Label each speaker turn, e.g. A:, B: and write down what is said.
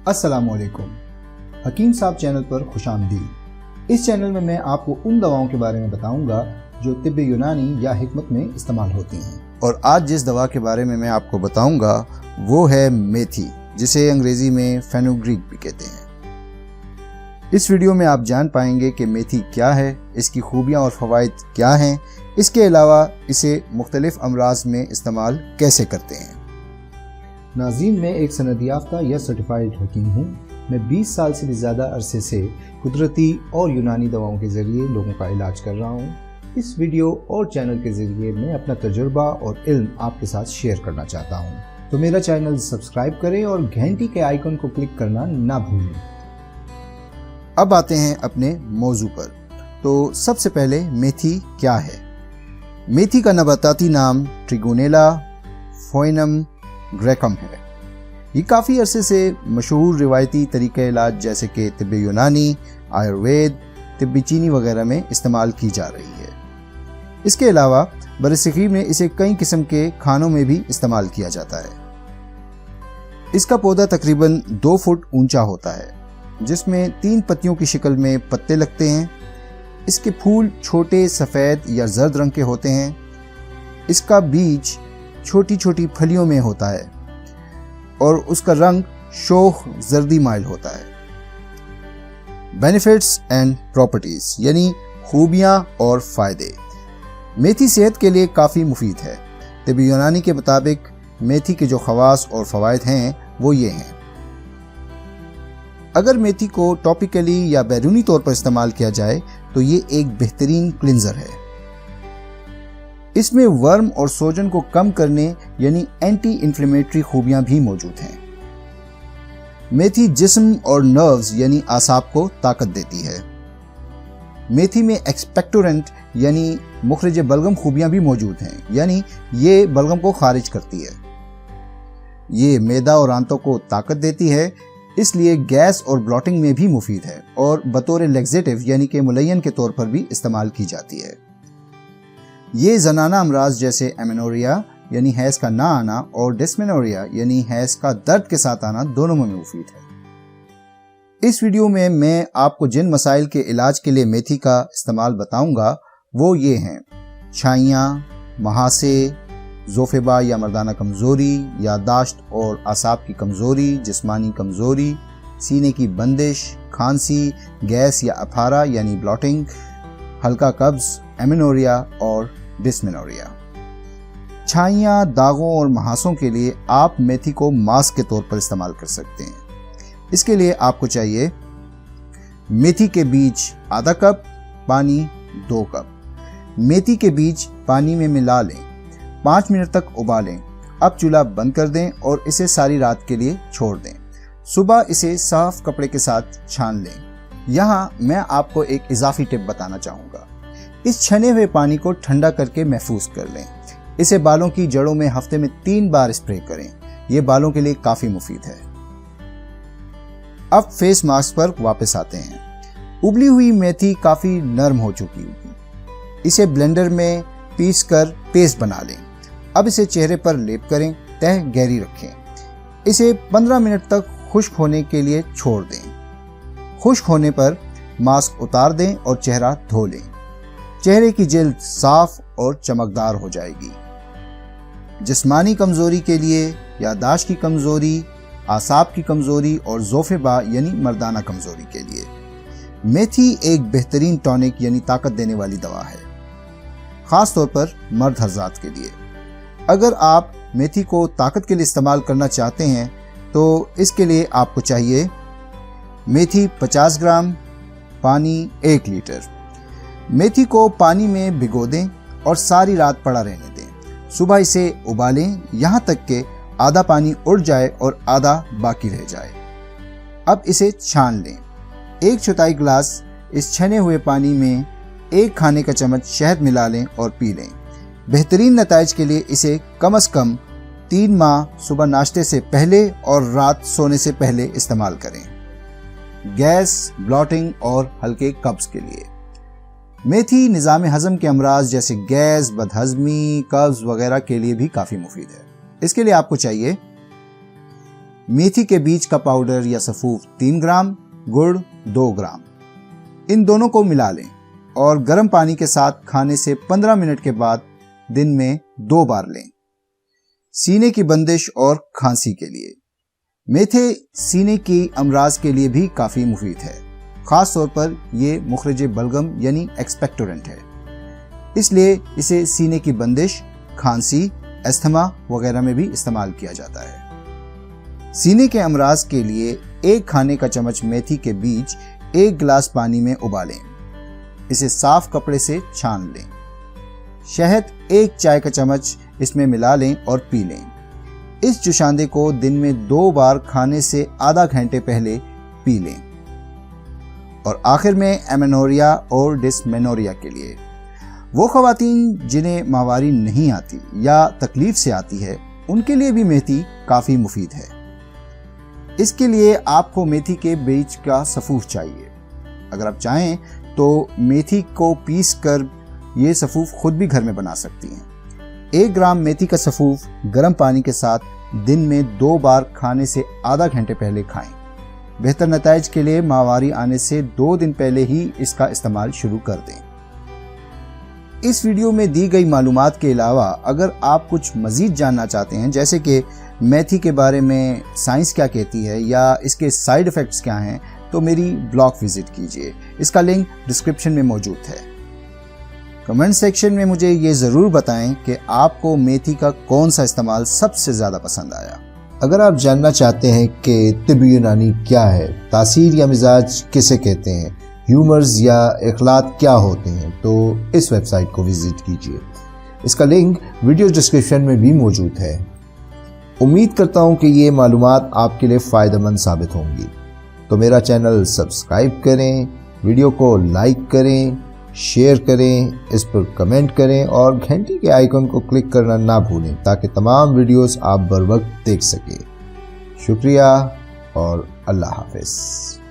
A: अस्सलाम वालेकुम। हकीम साहब चैनल पर खुशामदीद। इस चैनल में मैं आपको उन दवाओं के बारे में बताऊंगा जो तिब्ब यूनानी या हिकमत में इस्तेमाल होती हैं। और आज जिस दवा के बारे में मैं आपको बताऊंगा वो है मेथी, जिसे अंग्रेजी में फेनुग्रीक भी कहते हैं। इस वीडियो में आप जान पाएंगे कि मेथी क्या है, इसकी खूबियाँ और फ़वाइद क्या हैं, इसके अलावा इसे मुख्तलिफ अमराज में इस्तेमाल कैसे करते हैं। नाज़रीन, मैं एक सनद याफ्ता या सर्टिफाइड हकीम हूँ। मैं 20 साल से भी ज़्यादा अरसे से कुदरती और यूनानी दवाओं के ज़रिए लोगों का इलाज कर रहा हूँ। इस वीडियो और चैनल के ज़रिए मैं अपना तजुर्बा और इल्म आपके साथ शेयर करना चाहता हूँ। तो मेरा चैनल सब्सक्राइब करें और घंटी के आइकन को क्लिक करना ना भूलें। अब आते हैं अपने मौजू पर। तो सबसे पहले मेथी क्या है। मेथी का नबाताती नाम ट्रिगोनेला फोइनम ग्रेकम है। ये काफ़ी अरसे से मशहूर रिवायती तरीक़े इलाज जैसे कि तिब्ब यूनानी, आयुर्वेद, तिब्बी चीनी वगैरह में इस्तेमाल की जा रही है। इसके अलावा बरसग़ीर में इसे कई किस्म के खानों में भी इस्तेमाल किया जाता है। इसका पौधा तकरीबन 2 फुट ऊंचा होता है, जिसमें 3 पत्तियों की शक्ल में पत्ते लगते हैं। इसके फूल छोटे सफ़ेद या जर्द रंग के होते हैं। इसका बीज छोटी छोटी फलियों में होता है और उसका रंग शोख जर्दी माइल होता है। बेनिफिट्स एंड प्रॉपर्टीज यानी खूबियाँ और फ़ायदे। मेथी सेहत के लिए काफ़ी मुफीद है। तिब्ब यूनानी के मुताबिक मेथी के जो ख़वास और फ़वाइद हैं वो ये हैं। अगर मेथी को टॉपिकली या बैरूनी तौर पर इस्तेमाल किया जाए तो ये एक बेहतरीन क्लिंजर है। इसमें वर्म और सोजन को कम करने यानी एंटी इन्फ्लेमेटरी खूबियां भी मौजूद हैं। मेथी जिस्म और नर्व्स यानी आसाब को ताकत देती है। मेथी में एक्सपेक्टोरेंट यानी मुखरिज बलगम खूबियां भी मौजूद हैं, यानी ये बलगम को खारिज करती है। ये मैदा और आंतों को ताकत देती है, इसलिए गैस और ब्लॉटिंग में भी मुफीद है और बतौर लेग्जेटिव यानी कि मुलय्यन के तौर पर भी इस्तेमाल की जाती है। ये ज़नाना अमराज जैसे एमेनोरिया यानी हैज़ का ना आना और डिस्मेनोरिया यानी हैज़ का दर्द के साथ आना दोनों में मुफीद है। इस वीडियो में मैं आपको जिन मसाइल के इलाज के लिए मेथी का इस्तेमाल बताऊंगा वो ये हैं: छाइयाँ, महासे, ज़ोफ़ेबा या मर्दाना कमज़ोरी, याददाश्त और आसाब की कमज़ोरी, जिस्मानी कमज़ोरी, सीने की बंदिश, खांसी, गैस या अफारा यानी ब्लॉटिंग, हल्का कब्ज़, एमेनोरिया और डिस्मेनोरिया। छाइयाँ, दागों और महासों के लिए आप मेथी को मास्क के तौर पर इस्तेमाल कर सकते हैं। इसके लिए आपको चाहिए मेथी के बीज आधा कप, पानी 2 कप। मेथी के बीज पानी में मिला लें, 5 मिनट तक उबालें। अब चूल्हा बंद कर दें और इसे सारी रात के लिए छोड़ दें। सुबह इसे साफ कपड़े के साथ छान लें। यहाँ मैं आपको एक इजाफी टिप बताना चाहूँगा। इस छने हुए पानी को ठंडा करके महफूज कर लें। इसे बालों की जड़ों में हफ्ते में 3 बार स्प्रे करें। ये बालों के लिए काफ़ी मुफीद है। अब फेस मास्क पर वापस आते हैं। उबली हुई मेथी काफ़ी नरम हो चुकी होगी। इसे ब्लेंडर में पीस कर पेस्ट बना लें। अब इसे चेहरे पर लेप करें, तह गहरी रखें। इसे 15 मिनट तक खुश्क होने के लिए छोड़ दें। खुश्क होने पर मास्क उतार दें और चेहरा धो लें। चेहरे की जिल्द साफ और चमकदार हो जाएगी। जिस्मानी कमज़ोरी के लिए याददाश्त की कमज़ोरी, आसाब की कमज़ोरी और ज़ोफ़ेबा यानी मर्दाना कमज़ोरी के लिए मेथी एक बेहतरीन टॉनिक यानी ताकत देने वाली दवा है, ख़ास तौर पर मर्द हज़रात के लिए। अगर आप मेथी को ताकत के लिए इस्तेमाल करना चाहते हैं तो इसके लिए आपको चाहिए मेथी 50 ग्राम, पानी 1 लीटर। मेथी को पानी में भिगो दें और सारी रात पड़ा रहने दें। सुबह इसे उबालें यहाँ तक कि आधा पानी उड़ जाए और आधा बाकी रह जाए। अब इसे छान लें। 1/4 गिलास इस छने हुए पानी में 1 खाने का चम्मच शहद मिला लें और पी लें। बेहतरीन नताइज के लिए इसे कम से कम 3 माह सुबह नाश्ते से पहले और रात सोने से पहले इस्तेमाल करें। गैस, ब्लॉटिंग और हल्के कब्ज के लिए मेथी निज़ाम हज़म के अमराज जैसे गैस, बदहज़मी, कब्ज वगैरह के लिए भी काफ़ी मुफीद है। इसके लिए आपको चाहिए मेथी के बीज का पाउडर या सफूफ 3 ग्राम, गुड़ 2 ग्राम। इन दोनों को मिला लें और गर्म पानी के साथ खाने से 15 मिनट के बाद दिन में 2 बार लें। सीने की बंदिश और खांसी के लिए मेथी सीने की अमराज के लिए भी काफी मुफीद है। खास तौर पर ये मुखरज बलगम यानी एक्सपेक्टोरेंट है, इसलिए इसे सीने की बंदिश, खांसी, अस्थमा वगैरह में भी इस्तेमाल किया जाता है। सीने के अमराज के लिए 1 खाने का चम्मच मेथी के बीज 1 गिलास पानी में उबालें। इसे साफ कपड़े से छान लें। शहद 1 चाय का चम्मच इसमें मिला लें और पी लें। इस जुशांदे को दिन में 2 बार खाने से आधा घंटे पहले पी लें। और आखिर में एमेनोरिया और डिस्मेनोरिया के लिए वो खवातीन जिन्हें माहवारी नहीं आती या तकलीफ से आती है, उनके लिए भी मेथी काफी मुफीद है। इसके लिए आपको मेथी के बीज का सफूफ चाहिए। अगर आप चाहें तो मेथी को पीस कर ये सफूफ खुद भी घर में बना सकती हैं। 1 ग्राम मेथी का सफूफ गर्म पानी के साथ दिन में 2 बार खाने से आधा घंटे पहले खाएं। बेहतर नताइज के लिए माहवारी आने से 2 दिन पहले ही इसका इस्तेमाल शुरू कर दें। इस वीडियो में दी गई मालूमात के अलावा अगर आप कुछ मजीद जानना चाहते हैं, जैसे कि मेथी के बारे में साइंस क्या कहती है या इसके साइड इफ़ेक्ट्स क्या हैं, तो मेरी ब्लॉग विजिट कीजिए। इसका लिंक डिस्क्रिप्शन में मौजूद है। कमेंट सेक्शन में मुझे ये ज़रूर बताएं कि आपको मेथी का कौन सा इस्तेमाल सबसे ज़्यादा पसंद आया।
B: अगर आप जानना चाहते हैं कि तिब्ब यूनानी क्या है, तासीर या मिजाज किसे कहते हैं, ह्यूमर्स या इखलात क्या होते हैं, तो इस वेबसाइट को विजिट कीजिए। इसका लिंक वीडियो डिस्क्रिप्शन में भी मौजूद है। उम्मीद करता हूँ कि ये मालूमात आपके लिए फ़ायदेमंद साबित होंगी। तो मेरा चैनल सब्सक्राइब करें, वीडियो को लाइक करें, शेयर करें, इस पर कमेंट करें और घंटी के आइकन को क्लिक करना ना भूलें ताकि तमाम वीडियोस आप बर वक्त देख सकें। शुक्रिया और अल्लाह हाफ़िज़।